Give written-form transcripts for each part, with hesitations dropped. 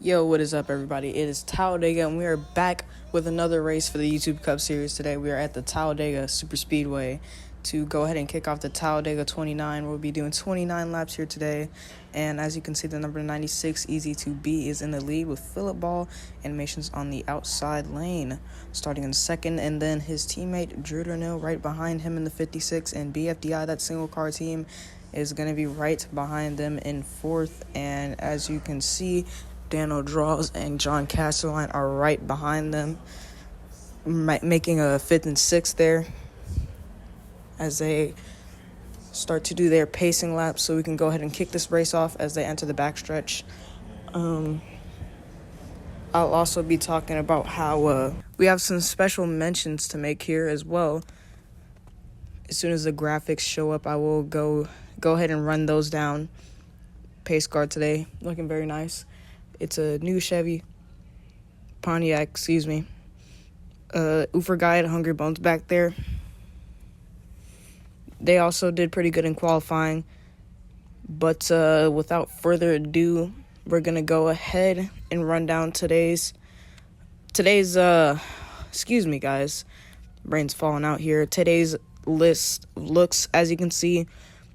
Yo, what is up, everybody? It is Talladega, and we are back with another race for the YouTube Cup Series today. We are at the Talladega Superspeedway to go ahead and kick off the Talladega 29. We'll be doing 29 laps here today, and as you can see, the number 96, Easy to Be, is in the lead with Philip Ball animations on the outside lane, starting in second, and then his teammate Drew Darnell right behind him in the 56, and BFDI, that single car team, is going to be right behind them in fourth. And as you can see, Daniel Draws and John Castelline are right behind them, making a fifth and sixth there as they start to do their pacing laps, so we can go ahead and kick this race off as they enter the backstretch. I'll also be talking about how we have some special mentions to make here as well. As soon as the graphics show up, I will go ahead and run those down. Pace car today, looking very nice. It's a new Chevy Pontiac, Ufer Guide, Hungry Bones back there. They also did pretty good in qualifying. But without further ado, we're going to go ahead and run down today's excuse me, guys. Brain's falling out here. Today's list looks, as you can see,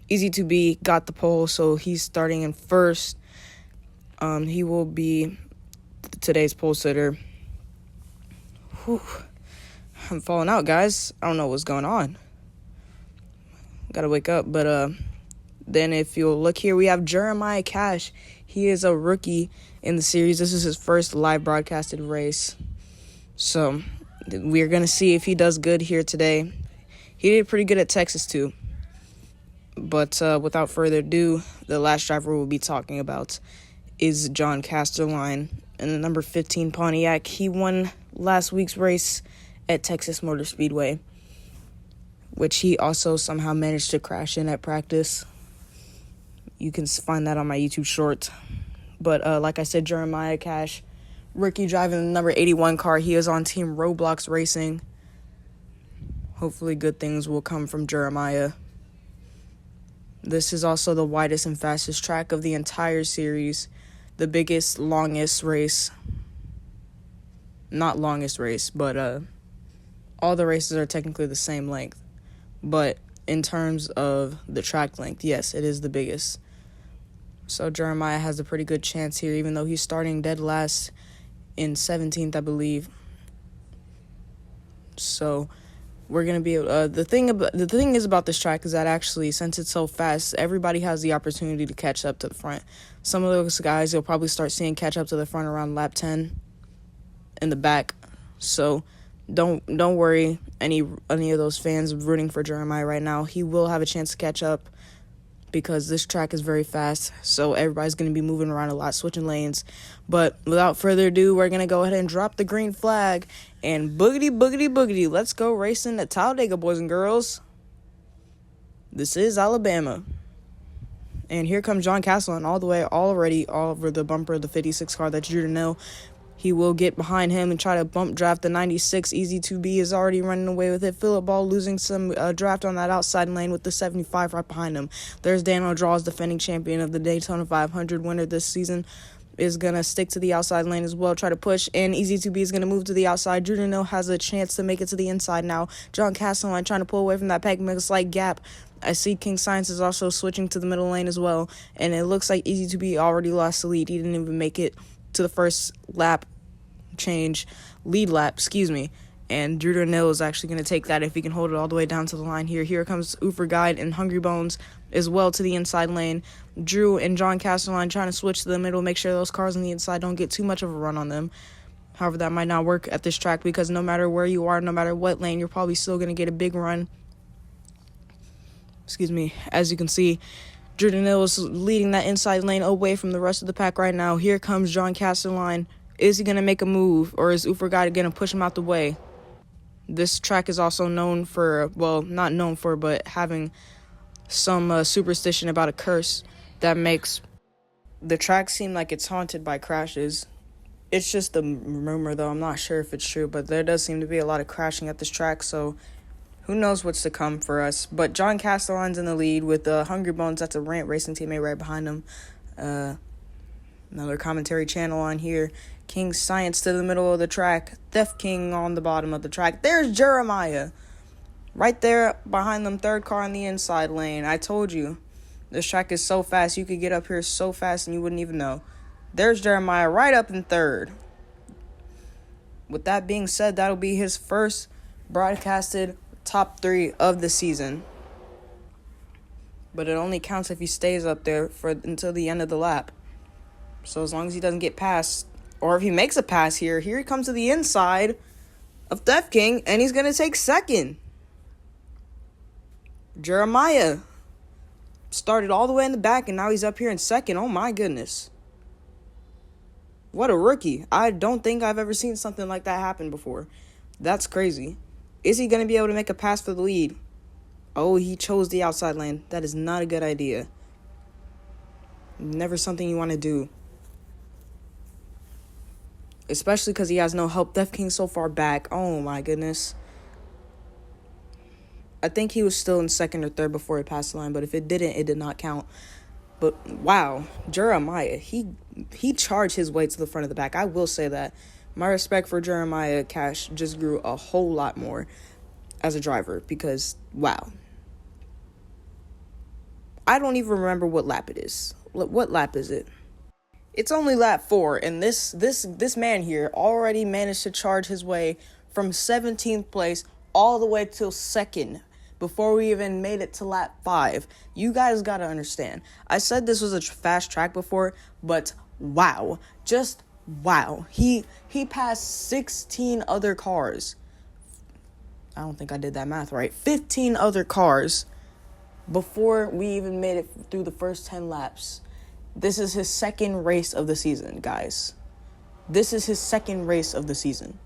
Easy to Be got the pole, so he's starting in first. He will be today's pole sitter. Whew. I'm falling out, guys. I don't know what's going on. Gotta wake up. But then if you'll look here, we have Jeremiah Cash. He is a rookie in the series. This is his first live broadcasted race. So we're going to see if he does good here today. He did pretty good at Texas, too. But without further ado, the last driver we'll be talking about is John Castelline in the number 15 Pontiac. He won last week's race at Texas Motor Speedway, which he also somehow managed to crash in at practice. You can find that on my YouTube short. But like I said, Jeremiah Cash, rookie driving the number 81 car. He is on Team Roblox Racing. Hopefully good things will come from Jeremiah. This is also the widest and fastest track of the entire series. The biggest, longest race. Not longest race, but all the races are technically the same length. But in terms of the track length, yes, it is the biggest. So Jeremiah has a pretty good chance here, even though he's starting dead last in 17th, I believe. So we're going to be the thing is about this track is that actually, since it's so fast, everybody has the opportunity to catch up to the front. Some of those guys you'll probably start seeing catch up to the front around lap 10 in the back. So don't worry, any of those fans rooting for Jeremiah right now. He will have a chance to catch up because this track is very fast. So everybody's going to be moving around a lot, switching lanes. But without further ado, we're going to go ahead and drop the green flag and boogity, boogity, boogity. Let's go racing at Talladega, boys and girls. This is Alabama. And here comes John Castelline all over the bumper of the 56 car. That's Drew Darnell. He will get behind him and try to bump draft the 96. Easy to Be is already running away with it. Philip Ball losing some draft on that outside lane with the 75 right behind him. There's Daniel Draws, defending champion of the Daytona 500 winner this season, is going to stick to the outside lane as well, try to push, and Easy to Be is going to move to the outside. Drew Darnell has a chance to make it to the inside now. John Castelline trying to pull away from that pack, make a slight gap. I see King Science is also switching to the middle lane as well, and it looks like Easy to Be already lost the lead. He didn't even make it to the first lead lap, and Drew Darnell is actually going to take that if he can hold it all the way down to the line here. Here comes Ufer Guide and Hungry Bones as well to the inside lane. Drew and John Castelline trying to switch to the middle, make sure those cars on the inside don't get too much of a run on them. However, that might not work at this track because no matter where you are, no matter what lane, you're probably still going to get a big run. As you can see, Drew Darnell is leading that inside lane away from the rest of the pack right now. Here comes John Castelline. Is he going to make a move, or is Ufer Guide going to push him out the way? This track is also known for, not known for, but having some superstition about a curse that makes the track seem like it's haunted by crashes. It's just a rumor, though. I'm not sure if it's true, but there does seem to be a lot of crashing at this track, so who knows what's to come for us. But John Castelline's in the lead with Hungry Bones. That's a Rant Racing teammate right behind him. Another commentary channel on here. King Science to the middle of the track. Theft King on the bottom of the track. There's Jeremiah. Right there behind them third car in the inside lane. I told you. This track is so fast. You could get up here so fast and you wouldn't even know. There's Jeremiah right up in third. With that being said, that'll be his first broadcasted top 3 of the season. But it only counts if he stays up there until the end of the lap. So as long as he doesn't get past, or if he makes a pass here he comes to the inside of Theft King, and he's going to take second. Jeremiah started all the way in the back, and now he's up here in second. Oh, my goodness. What a rookie. I don't think I've ever seen something like that happen before. That's crazy. Is he going to be able to make a pass for the lead? Oh, he chose the outside lane. That is not a good idea. Never something you want to do. Especially because he has no help. Theft King so far back. Oh, my goodness. I think he was still in second or third before he passed the line. But if it didn't, it did not count. But, wow. Jeremiah, he charged his way to the front of the back. I will say that. My respect for Jeremiah Cash just grew a whole lot more as a driver. Because, wow. I don't even remember what lap it is. What lap is it? It's only lap 4, and this man here already managed to charge his way from 17th place all the way till second before we even made it to lap 5. You guys got to understand. I said this was a fast track before, but wow. Just wow. He passed 16 other cars. I don't think I did that math right. 15 other cars before we even made it through the first 10 laps. This is his second race of the season, guys. This is his second race of the season.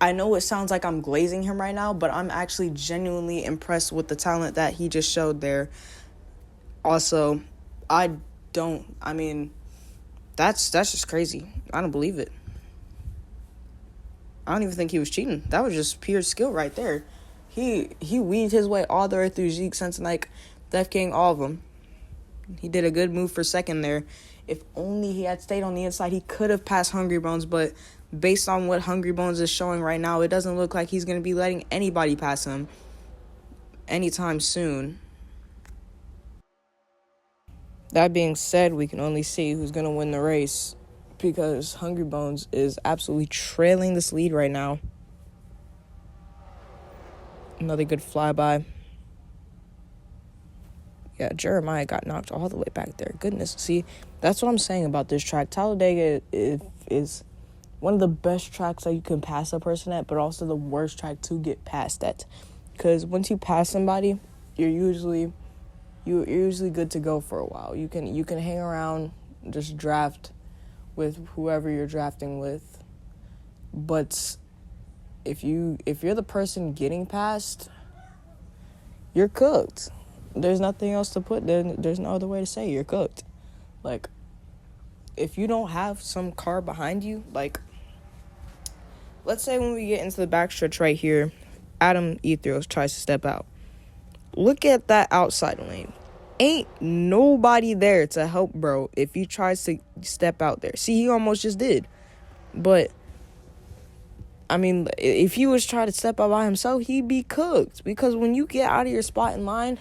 I know it sounds like I'm glazing him right now, but I'm actually genuinely impressed with the talent that he just showed there. Also, that's just crazy. I don't believe it. I don't even think he was cheating. That was just pure skill right there. He weaved his way all the way through Zeke, Sensenike, Theft King, all of them. He did a good move for second there. If only he had stayed on the inside, he could have passed Hungry Bones. But based on what Hungry Bones is showing right now, it doesn't look like he's going to be letting anybody pass him anytime soon. That being said, we can only see who's going to win the race because Hungry Bones is absolutely trailing this lead right now. Another good flyby. Yeah, Jeremiah got knocked all the way back there. Goodness. See, that's what I'm saying about this track. Talladega is one of the best tracks that you can pass a person at, but also the worst track to get passed at. Because once you pass somebody, you're usually good to go for a while. You can hang around, just draft with whoever you're drafting with. But if you're the person getting passed, you're cooked. There's nothing else to put there. There's no other way to say you're cooked. Like, if you don't have some car behind you, like, let's say when we get into the backstretch right here, Adam Ethros tries to step out. Look at that outside lane. Ain't nobody there to help, bro, if he tries to step out there. See, he almost just did. But, I mean, if he was trying to step out by himself, he'd be cooked. Because when you get out of your spot in line,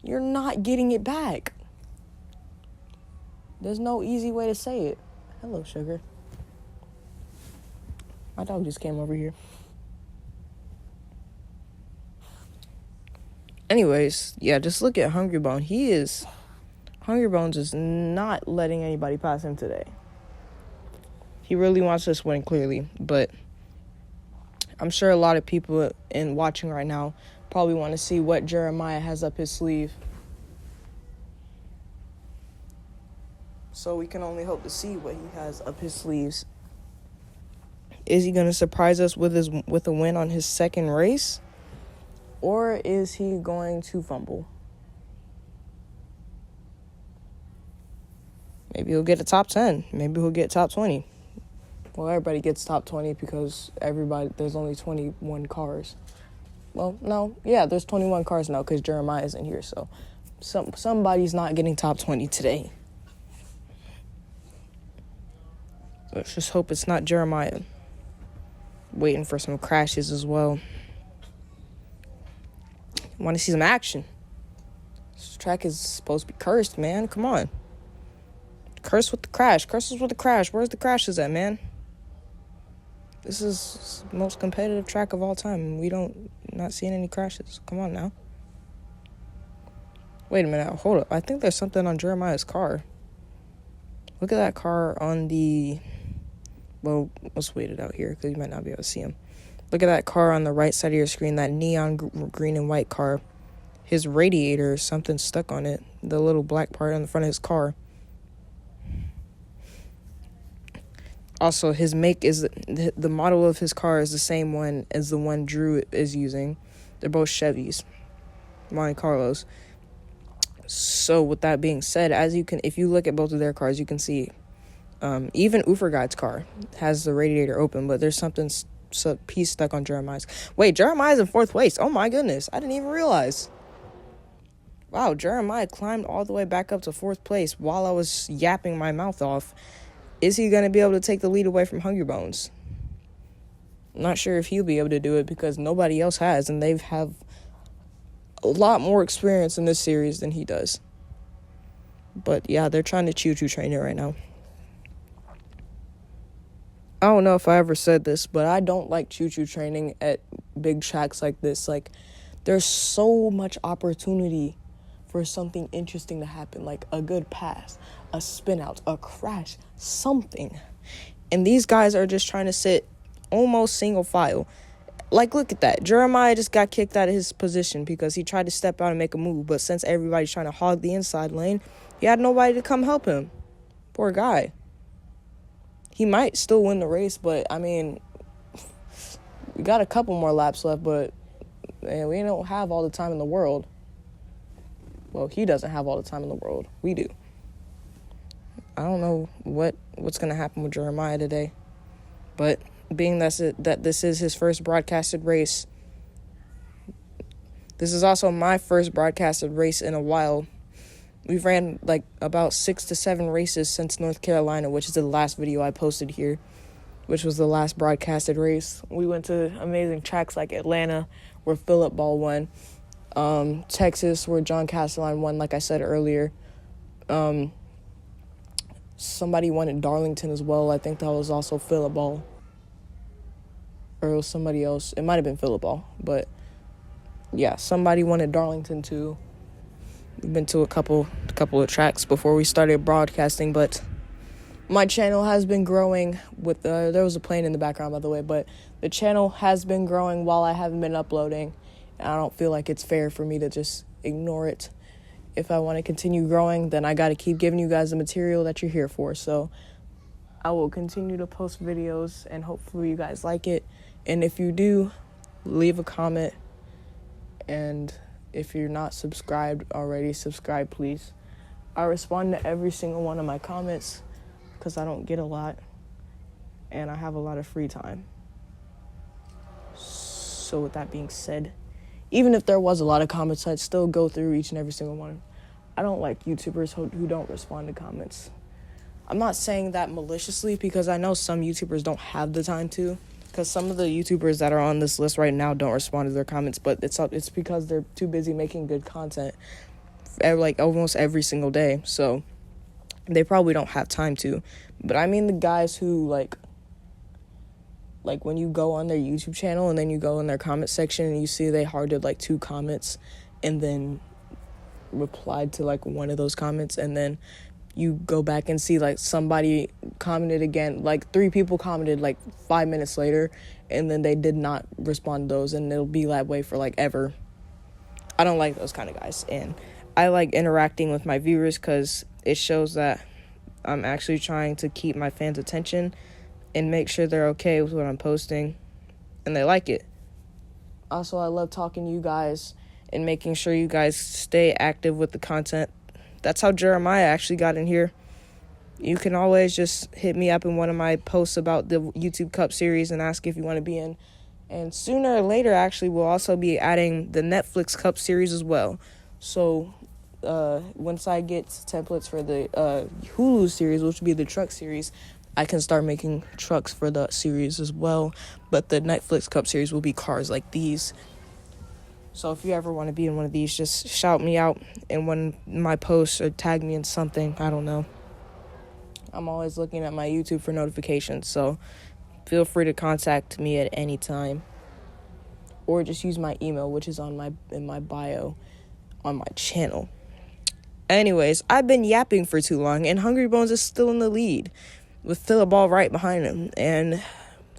you're not getting it back. There's no easy way to say it. Hello, sugar. My dog just came over here. Anyways, yeah, just look at Hungry Bone. Hungry Bones is not letting anybody pass him today. He really wants this win, clearly. But I'm sure a lot of people watching right now probably want to see what Jeremiah has up his sleeve. So we can only hope to see what he has up his sleeves. Is he going to surprise us with a win on his second race? Or is he going to fumble? Maybe he'll get a top 10. Maybe he'll get top 20. Well, everybody gets top 20 because there's only 21 cars. Well, no. Yeah, there's 21 cars now because Jeremiah isn't here. So somebody's not getting top 20 today. Let's just hope it's not Jeremiah. Waiting for some crashes as well. Want to see some action. This track is supposed to be cursed, man. Come on. Curse with the crash. Curses with the crash. Where's the crashes at, man? This is the most competitive track of all time. We not seeing any crashes. Come on now. Wait a minute. Hold up. I think there's something on Jeremiah's car. Look at that car on the... Well, let's wait it out here because you might not be able to see him. Look at that car on the right side of your screen, that neon green and white car. His radiator, something stuck on it. The little black part on the front of his car. Also, his make is... The model of his car is the same one as the one Drew is using. They're both Chevys. Monte Carlos. So, with that being said, if you look at both of their cars, you can see... even Uferguide's car has the radiator open, but there's something... piece stuck on Jeremiah's. Wait, Jeremiah's in 4th place. Oh my goodness. I didn't even realize. Wow, Jeremiah climbed all the way back up to 4th place while I was yapping my mouth off. Is he going to be able to take the lead away from Hungry Bones? I'm not sure if he'll be able to do it because nobody else has, and they have a lot more experience in this series than he does. But yeah, they're trying to choo-choo train it right now. I don't know if I ever said this, but I don't like choo-choo training at big tracks like this. Like, there's so much opportunity for something interesting to happen, like a good pass, a spin out, a crash, something. And these guys are just trying to sit almost single file. Like, look at that. Jeremiah just got kicked out of his position because he tried to step out and make a move. But since everybody's trying to hog the inside lane, he had nobody to come help him. Poor guy. He might still win the race, but, I mean, we got a couple more laps left, but, man, we don't have all the time in the world. Well, he doesn't have all the time in the world. We do. I don't know what's going to happen with Jeremiah today, but being that this is his first broadcasted race, this is also my first broadcasted race in a while. We've ran like about 6 to 7 races since North Carolina, which is the last video I posted here, which was the last broadcasted race. We went to amazing tracks like Atlanta, where Phillip Ball won, Texas, where John Castelline won, like I said earlier. Somebody won at Darlington as well. I think that was also Phillip Ball. Or it was somebody else. It might have been Phillip Ball, but yeah, somebody won at Darlington too. We've been to a couple of tracks before we started broadcasting, but my channel has been growing with there was a plane in the background, by the way, but the channel has been growing while I haven't been uploading. And I don't feel like it's fair for me to just ignore it. If I want to continue growing, then I got to keep giving you guys the material that you're here for. So I will continue to post videos, and hopefully you guys like it. And if you do, leave a comment. And if you're not subscribed already, subscribe, please. I respond to every single one of my comments because I don't get a lot, and I have a lot of free time. So with that being said, even if there was a lot of comments, I'd still go through each and every single one. I don't like YouTubers who don't respond to comments. I'm not saying that maliciously because I know some YouTubers don't have the time to. Because some of the YouTubers that are on this list right now don't respond to their comments, but it's because they're too busy making good content, like almost every single day. So they probably don't have time to. But I mean the guys who like when you go on their YouTube channel and then you go in their comment section and you see they hearted like 2 comments and then replied to like one of those comments, and then you go back and see like somebody commented again, like 3 people commented like 5 minutes later, and then they did not respond to those, and it'll be that way for like ever. I don't like those kind of guys, and I like interacting with my viewers because it shows that I'm actually trying to keep my fans' attention and make sure they're okay with what I'm posting and they like it. Also, I love talking to you guys and making sure you guys stay active with the content. That's how Jeremiah actually got in here. You can always just hit me up in one of my posts about the YouTube Cup series and ask if you want to be in. And sooner or later, actually, we'll also be adding the Netflix Cup series as well. So once I get templates for the Hulu series, which will be the truck series, I can start making trucks for the series as well. But the Netflix Cup series will be cars like these. So if you ever want to be in one of these, just shout me out in one of my posts or tag me in something. I don't know. I'm always looking at my YouTube for notifications, so feel free to contact me at any time. Or just use my email, which is in my bio on my channel. Anyways, I've been yapping for too long, and Hungry Bones is still in the lead with Philip Ball right behind him and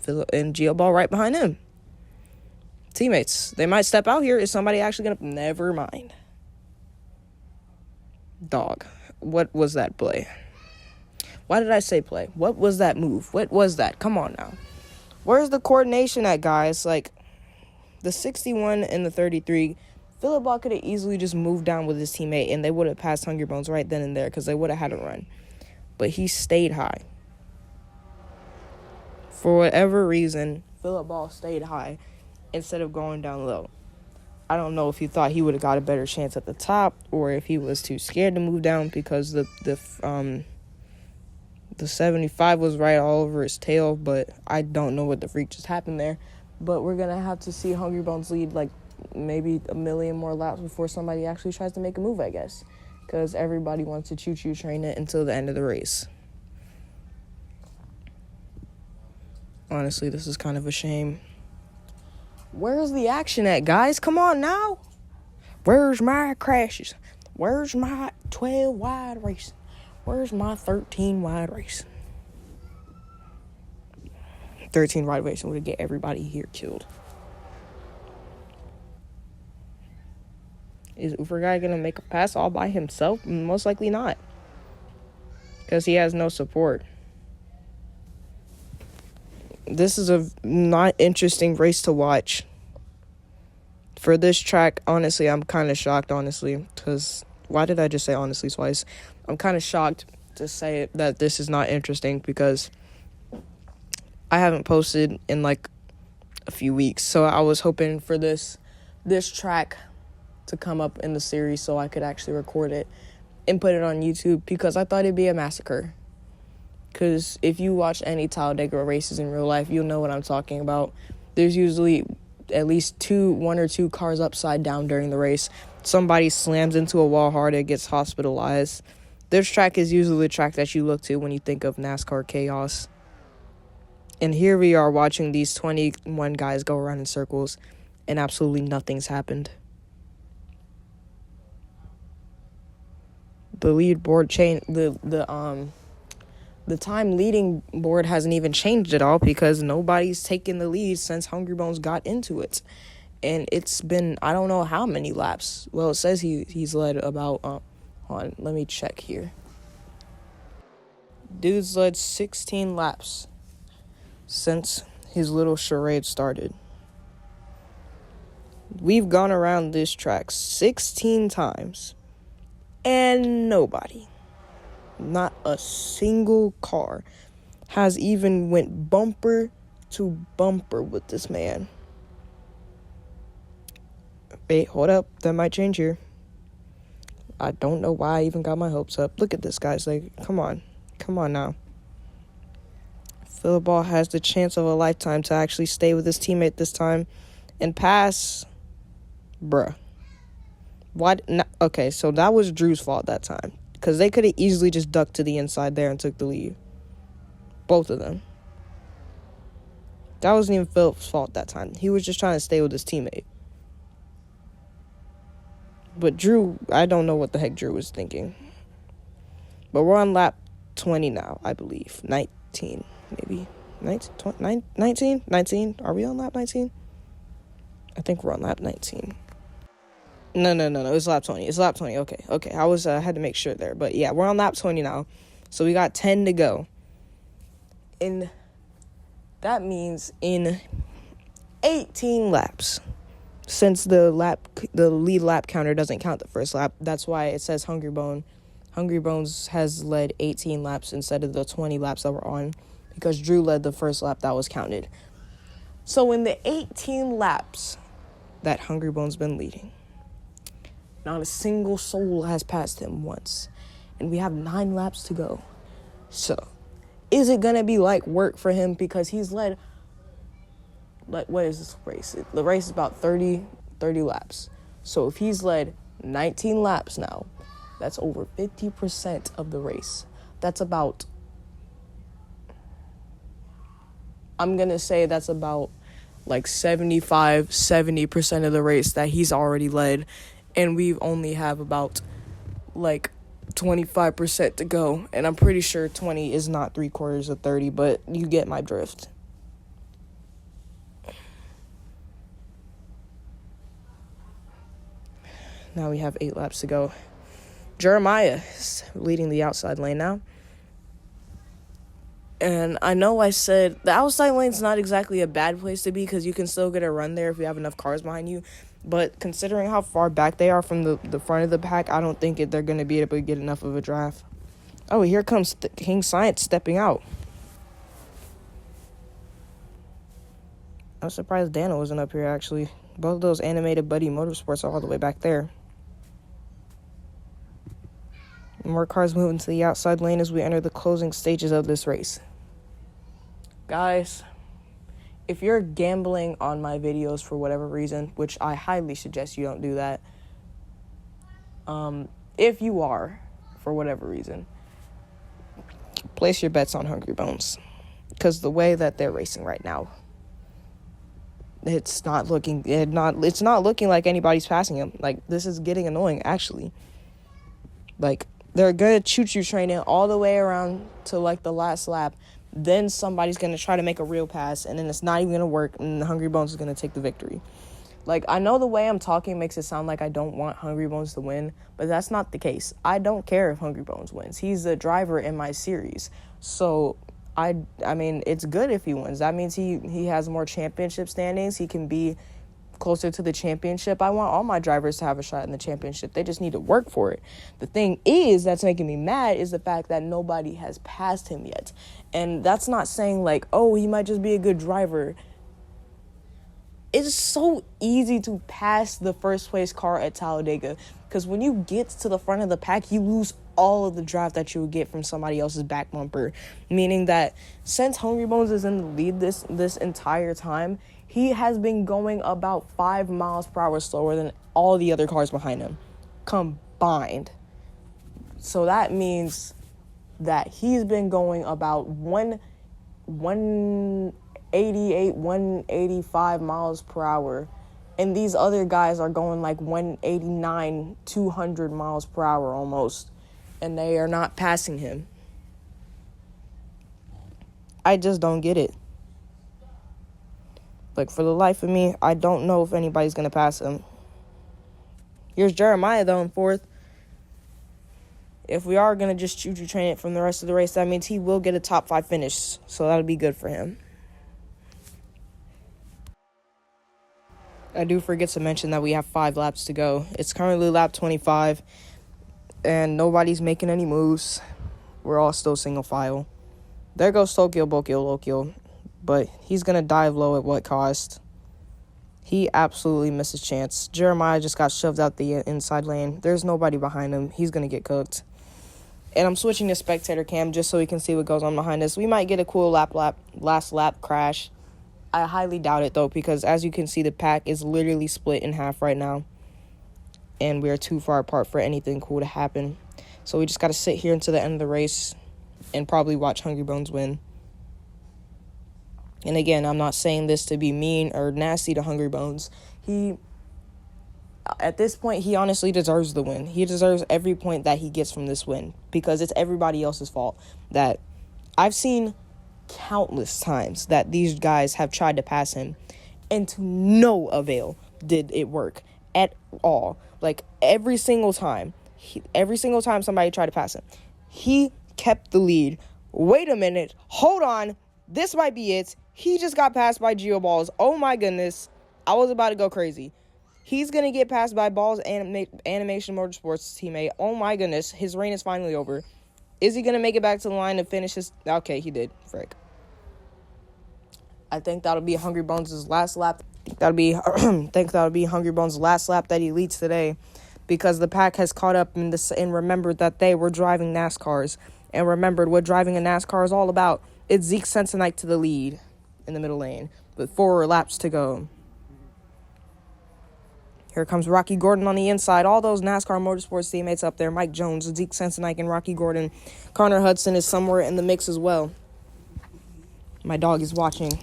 Gio Ball right behind him. Teammates, they might step out here. Is somebody actually gonna? Never mind. Dog, what was that play? Why did I say play? What was that move? What was that? Come on now. Where's the coordination at, guys? Like, the 61 and the 33, Philip Ball could have easily just moved down with his teammate, and they would have passed Hungry Bones right then and there because they would have had a run. But he stayed high. For whatever reason, Philip Ball stayed high instead of going down low. I don't know if he thought he would have got a better chance at the top, or if he was too scared to move down because the 75 was right all over his tail, but I don't know what the freak just happened there. But we're going to have to see Hungry Bones lead like maybe a million more laps before somebody actually tries to make a move, I guess, because everybody wants to choo-choo train it until the end of the race. Honestly, this is kind of a shame. Where's the action at, guys? Come on now. Where's my crashes? Where's my 12 wide racing? Where's my 13 wide racing? 13 wide racing would get everybody here killed. Is Uber guy going to make a pass all by himself? Most likely not. Because he has no support. This is a not interesting race to watch. For this track, honestly, I'm kind of shocked, honestly. Because, why did I just say honestly twice? I'm kind of shocked to say that this is not interesting because I haven't posted in like a few weeks. So I was hoping for this track to come up in the series so I could actually record it and put it on YouTube because I thought it'd be a massacre. Because if you watch any Talladega races in real life, you'll know what I'm talking about. There's usually at least one or two cars upside down during the race. Somebody slams into a wall hard and gets hospitalized. This track is usually the track that you look to when you think of NASCAR chaos. And here we are watching these 21 guys go around in circles, and absolutely nothing's happened. The lead board the time leading board hasn't even changed at all because nobody's taken the lead since Hungry Bones got into it. And it's been, I don't know how many laps. Well, it says he's led about, hold on, let me check here. Dude's led 16 laps since his little charade started. We've gone around this track 16 times. And nobody, not a single car, has even went bumper to bumper with this man. Wait, hold up. That might change here. I don't know why I even got my hopes up. Look at this, guys. Like, come on. Come on now. Philip Ball has the chance of a lifetime to actually stay with his teammate this time and pass. Bruh. Why? Okay, so that was Drew's fault that time. Because they could have easily just ducked to the inside there and took the lead. Both of them. That wasn't even Philip's fault that time. He was just trying to stay with his teammate. But Drew, I don't know what the heck Drew was thinking. But we're on lap 20 now, I believe. 19, maybe. 19? 19? Are we on lap 19? I think we're on lap 19. No. It's lap 20. It's lap 20. Okay. I had to make sure there. But yeah, we're on lap 20 now. So we got 10 to go. And that means in 18 laps, since the lead lap counter doesn't count the first lap, that's why it says Hungry Bones has led 18 laps instead of the 20 laps that we're on, because Drew led the first lap that was counted. So in the 18 laps that Hungry Bones been leading, not a single soul has passed him once. And we have 9 laps to go. So, is it going to be like work for him? Because he's led, like, what is this race? The race is about 30 laps. So if he's led 19 laps now, that's over 50% of the race. That's about, I'm going to say that's about like 70% of the race that he's already led. And we only have about like 25% to go. And I'm pretty sure 20 is not 3/4 of 30, but you get my drift. Now we have 8 laps to go. Jeremiah is leading the outside lane now. And I know I said the outside lane's not exactly a bad place to be because you can still get a run there if you have enough cars behind you. But considering how far back they are from the front of the pack, I don't think they're going to be able to get enough of a drive. Oh, here comes King Science stepping out. I'm surprised Dano wasn't up here, actually. Both of those animated Buddy Motorsports are all the way back there. More cars moving to the outside lane as we enter the closing stages of this race. Guys, if you're gambling on my videos for whatever reason, which I highly suggest you don't do that, if you are, for whatever reason, place your bets on Hungry Bones. Because the way that they're racing right now, it's not looking like anybody's passing him. Like, this is getting annoying, actually. Like, they're going to choo-choo train it all the way around to, like, the last lap. Then somebody's going to try to make a real pass, and then it's not even going to work, and Hungry Bones is going to take the victory. Like, I know the way I'm talking makes it sound like I don't want Hungry Bones to win, but that's not the case. I don't care if Hungry Bones wins. He's the driver in my series. So, I mean, it's good if he wins. That means he has more championship standings. He can be closer to the championship. I want all my drivers to have a shot in the championship. They just need to work for it. The thing is that's making me mad is the fact that nobody has passed him yet. And that's not saying like, oh, he might just be a good driver. It's so easy to pass the first place car at Talladega because when you get to the front of the pack, you lose all of the drive that you would get from somebody else's back bumper. Meaning that since Hungry Bones is in the lead this entire time, he has been going about 5 miles per hour slower than all the other cars behind him combined. So that means that he's been going about 188, 185 miles per hour. And these other guys are going like 189, 200 miles per hour almost. And they are not passing him. I just don't get it. Like, for the life of me, I don't know if anybody's going to pass him. Here's Jeremiah, though, in 4th. If we are going to just choo-choo train it from the rest of the race, that means he will get a top 5 finish. So that'll be good for him. I do forget to mention that we have 5 laps to go. It's currently lap 25, and nobody's making any moves. We're all still single file. There goes Tokyo, Bokyo, Lokyo. But he's going to dive low at what cost. He absolutely missed his chance. Jeremiah just got shoved out the inside lane. There's nobody behind him. He's going to get cooked. And I'm switching to spectator cam just so we can see what goes on behind us. We might get a cool last lap crash. I highly doubt it, though, because as you can see, the pack is literally split in half right now. And we are too far apart for anything cool to happen. So we just got to sit here until the end of the race and probably watch Hungry Bones win. And again, I'm not saying this to be mean or nasty to Hungry Bones. At this point, he honestly deserves the win. He deserves every point that he gets from this win because it's everybody else's fault. That I've seen countless times that these guys have tried to pass him, and to no avail did it work at all. Like, every single time somebody tried to pass him, he kept the lead. Wait a minute. Hold on. This might be it. He just got passed by Geoballs. Oh my goodness. I was about to go crazy. He's going to get passed by Balls Animation Motorsports teammate. Oh my goodness. His reign is finally over. Is he going to make it back to the line to finish his... Okay, he did. Frick. I think that'll be Hungry Bones' last lap. Hungry Bones' last lap that he leads today because the pack has caught up and remembered that they were driving NASCARs. and remembered what driving a NASCAR is all about. It's Zeke Sensenite to the lead in the middle lane with 4 laps to go. Here comes Rocky Gordon on the inside. All those NASCAR Motorsports teammates up there. Mike Jones, Zeke Sensenite, and Rocky Gordon. Connor Hudson is somewhere in the mix as well. My dog is watching.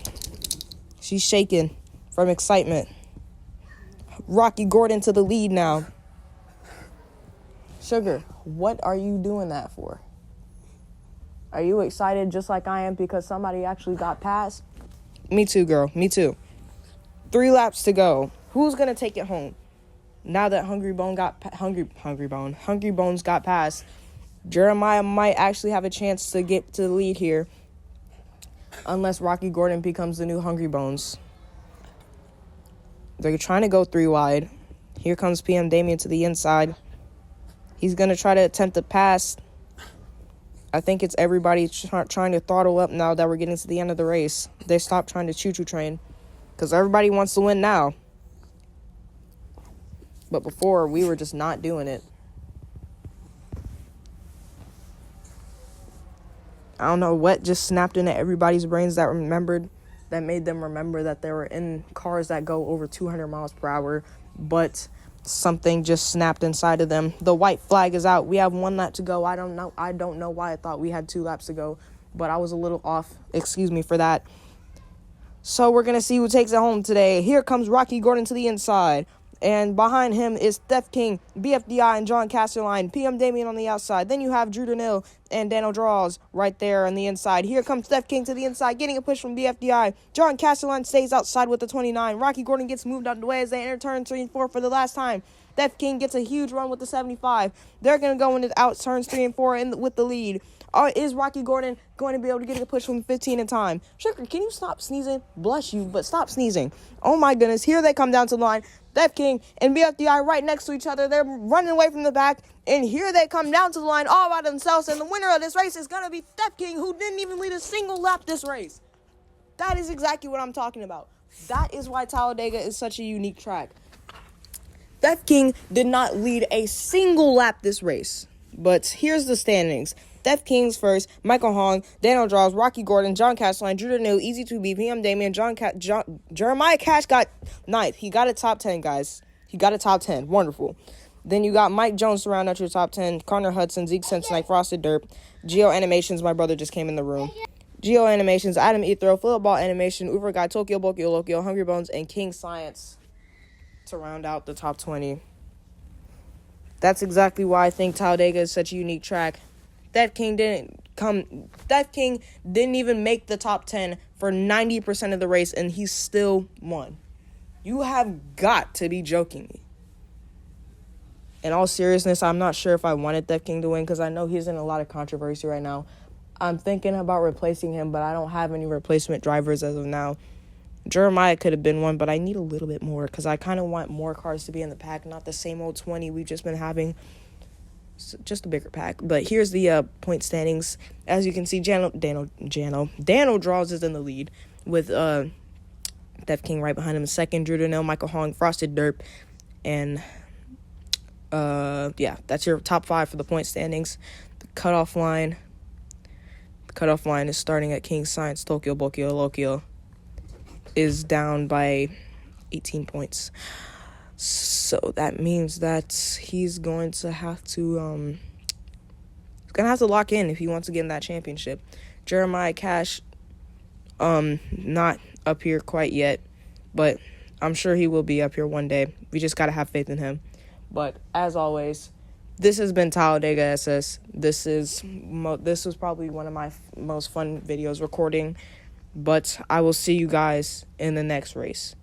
She's shaking from excitement. Rocky Gordon to the lead now. Sugar, what are you doing that for? Are you excited just like I am because somebody actually got past? Me too, girl. Me too. 3 laps to go. Who's going to take it home? Now that Hungry Bones got past, Jeremiah might actually have a chance to get to the lead here, unless Rocky Gordon becomes the new Hungry Bones. They're trying to go 3 wide. Here comes PM Damien to the inside. He's going to try to attempt to pass. I think it's everybody trying to throttle up now that we're getting to the end of the race. They stopped trying to choo-choo train because everybody wants to win now. But before, we were just not doing it. I don't know what just snapped into everybody's brains that made them remember that they were in cars that go over 200 miles per hour, but something just snapped inside of them. The white flag is out. We have 1 lap to go. I don't know why I thought we had 2 laps to go, but I was a little off. Excuse me for that. So we're going to see who takes it home today. Here comes Rocky Gordon to the inside. And behind him is Steph King, BFDI, and John Casterline. PM Damien on the outside. Then you have Drew Danil and Daniel Draws right there on the inside. Here comes Steph King to the inside, getting a push from BFDI. John Casterline stays outside with the 29. Rocky Gordon gets moved out of the way as they enter turn 3 and 4 for the last time. Steph King gets a huge run with the 75. They're going to go into out turns 3 and 4 with the lead. Is Rocky Gordon going to be able to get a push from 15 in time? Sugar, can you stop sneezing? Bless you, but stop sneezing. Oh my goodness, here they come down to the line. Steph King and BFDI right next to each other. They're running away from the back. And here they come down to the line all by themselves. And the winner of this race is going to be Steph King, who didn't even lead a single lap this race. That is exactly what I'm talking about. That is why Talladega is such a unique track. Steph King did not lead a single lap this race. But here's the standings. Steph King's first, Michael Hong, Daniel Draws, Rocky Gordon, John Castelline, Drew Danil, Easy 2B, PM Damien, Jeremiah Cash got 9th. He got a top 10, guys. He got a top 10. Wonderful. Then you got Mike Jones to round out your top 10, Connor Hudson, Zeke Sensenite, Frosted Derp, Geo Animations, my brother just came in the room, Geo Animations, Adam Ethro, Philip Ball Animation, Uber Guy, Tokyo Bokyo Lokyo, Hungry Bones, and King Science to round out the top 20. That's exactly why I think Talladega is such a unique track. Steph King didn't even make the top 10 for 90% of the race, and he still won. You have got to be joking me. In all seriousness, I'm not sure if I wanted Steph King to win because I know he's in a lot of controversy right now. I'm thinking about replacing him, but I don't have any replacement drivers as of now. Jeremiah could have been one, but I need a little bit more because I kind of want more cars to be in the pack, not the same old 20 we've just been having. Just a bigger pack. But here's the point standings. As you can see, Daniel Draws is in the lead with Steph King right behind him in second, Drew Danil, Michael Hong, Frosted Derp, and that's your top 5 for the point standings. The cutoff line is starting at King Science, Tokyo Bokyo Lokyo is down by 18 points. So that means that he's going to have to lock in if he wants to get in that championship. Jeremiah Cash, not up here quite yet, but I'm sure he will be up here one day. We just got to have faith in him. But as always, this has been Talladega SS. This was probably one of my most fun videos recording, but I will see you guys in the next race.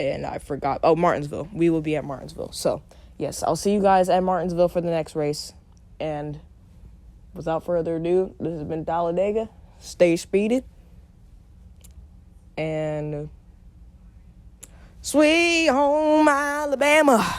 And I forgot. Martinsville. We will be at Martinsville. So, yes, I'll see you guys at Martinsville for the next race. And without further ado, this has been Talladega. Stay speeded. And sweet home Alabama.